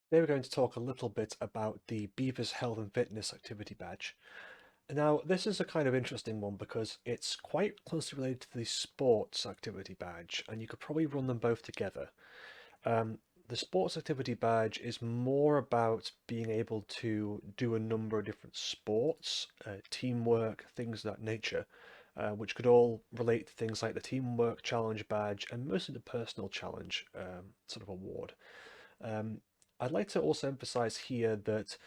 Today we're going to talk a little bit about the Beavers Health and Fitness Activity Badge. Now, this is a kind of interesting one because it's quite closely related to the Sports Activity Badge, and you could probably run them both together. Um, the Sports Activity Badge is more about being able to do a number of different sports, teamwork, things of that nature, which could all relate to things like the Teamwork Challenge Badge and mostly the Personal Challenge sort of award. Um, I'd like to also emphasize here that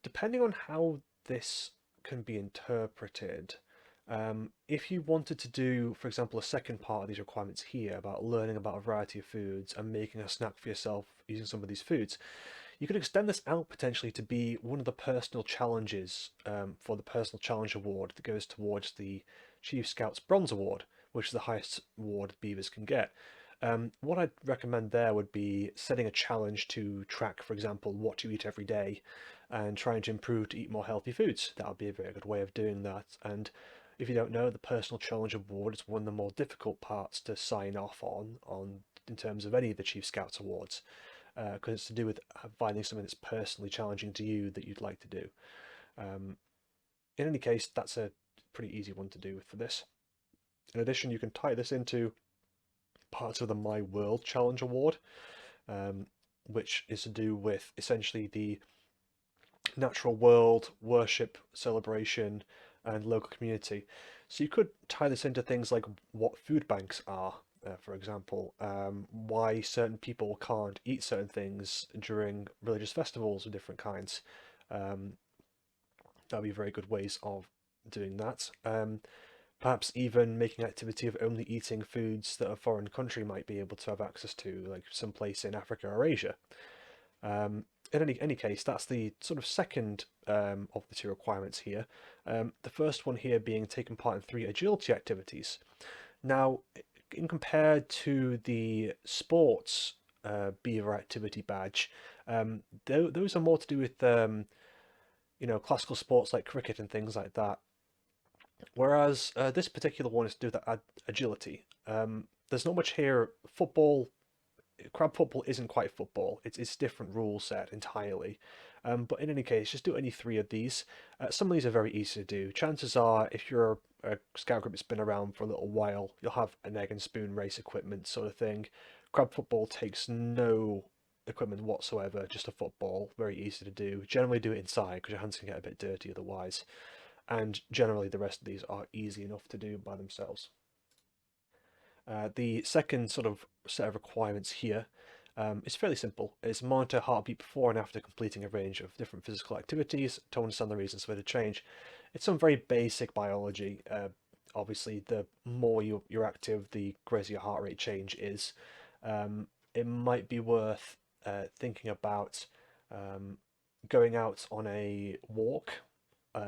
depending on how this can be interpreted, if you wanted to do, for example, a second part of these requirements here about learning about a variety of foods and making a snack for yourself using some of these foods, you could extend this out potentially to be one of the personal challenges for the Personal Challenge Award that goes towards the Chief Scouts Bronze Award, which is the highest award Beavers can get. What I'd recommend there would be setting a challenge to track, for example, what you eat every day and trying to improve to eat more healthy foods. That would be a very good way of doing that. And if you don't know, the Personal Challenge Award is one of the more difficult parts to sign off on in terms of any of the Chief Scouts awards, because it's to do with finding something that's personally challenging to you that you'd like to do. Um, in any case, that's a pretty easy one to do for this. In addition, you can tie this into parts of the My World Challenge Award, um, which is to do with essentially the natural world, worship, celebration, and local community. So you could tie this into things like what food banks are, for example, why certain people can't eat certain things during religious festivals of different kinds. Um, that'd be very good ways of doing that. Perhaps even making activity of only eating foods that a foreign country might be able to have access to, like some place in Africa or Asia. In any case, that's the sort of second of the two requirements here. The first one here being taking part in 3 agility activities. Now, in compared to the sports Beaver activity badge, those are more to do with classical sports like cricket and things like that. Whereas this particular one is to do with agility. There's not much here. Crab football isn't quite football. It's a different rule set entirely. But in any case, just do any 3 of these. Some of these are very easy to do. Chances are, if you're a scout group that's been around for a little while, you'll have an egg and spoon race equipment sort of thing. Crab football takes no equipment whatsoever, just a football. Very easy to do. Generally do it inside because your hands can get a bit dirty otherwise. And generally the rest of these are easy enough to do by themselves. The second sort of set of requirements here is fairly simple. It's monitor heartbeat before and after completing a range of different physical activities to understand the reasons for the change. It's some very basic biology. Obviously, the more you're active, the greater your heart rate change is. It might be worth thinking about um, going out on a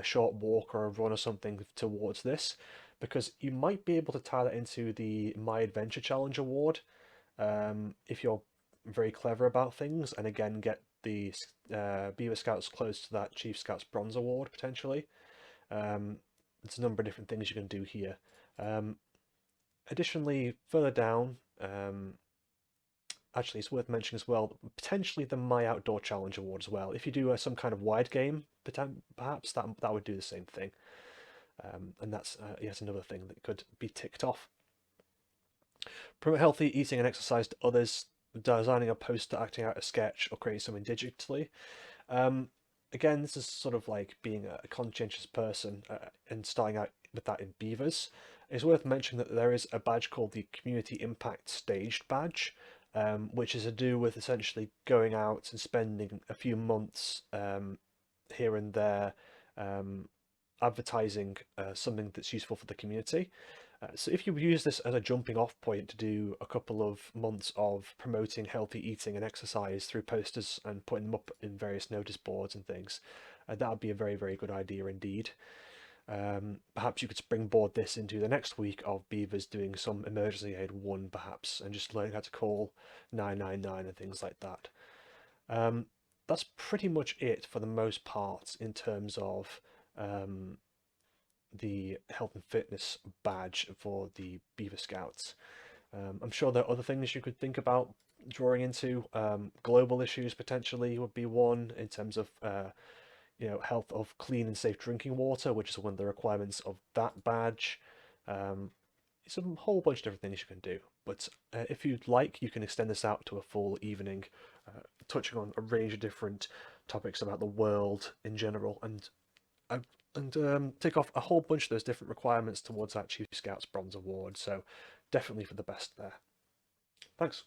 short walk or a run or something towards this, because you might be able to tie that into the My Adventure Challenge award if you're very clever about things, and again get the Beaver Scouts close to that Chief Scouts Bronze Award potentially. There's a number of different things you can do here. Um, Additionally, further down, actually, it's worth mentioning as well, potentially the My Outdoor Challenge Award as well. If you do some kind of wide game, perhaps that would do the same thing. And that's yet another thing that could be ticked off. Promote healthy eating and exercise to others, designing a poster, acting out a sketch, or creating something digitally. Um, Again, this is sort of like being a conscientious person and starting out with that in Beavers. It's worth mentioning that there is a badge called the Community Impact Staged Badge, which is to do with essentially going out and spending a few months here and there um, advertising something that's useful for the community. So if you use this as a jumping off point to do a couple of months of promoting healthy eating and exercise through posters and putting them up in various notice boards and things, that would be a very, very good idea indeed. Perhaps you could springboard this into the next week of Beavers doing some emergency aid one, perhaps, and just learning how to call 999 and things like that. Um, that's pretty much it for the most part in terms of um, the health and fitness badge for the Beaver Scouts. I'm sure there are other things you could think about drawing into. Global issues potentially would be one in terms of health of clean and safe drinking water, which is one of the requirements of that badge. Um, it's a whole bunch of different things you can do. But if you'd like, you can extend this out to a full evening, touching on a range of different topics about the world in general, uh, and tick off a whole bunch of those different requirements towards that Chief Scouts Bronze Award. So definitely for the best there. Thanks.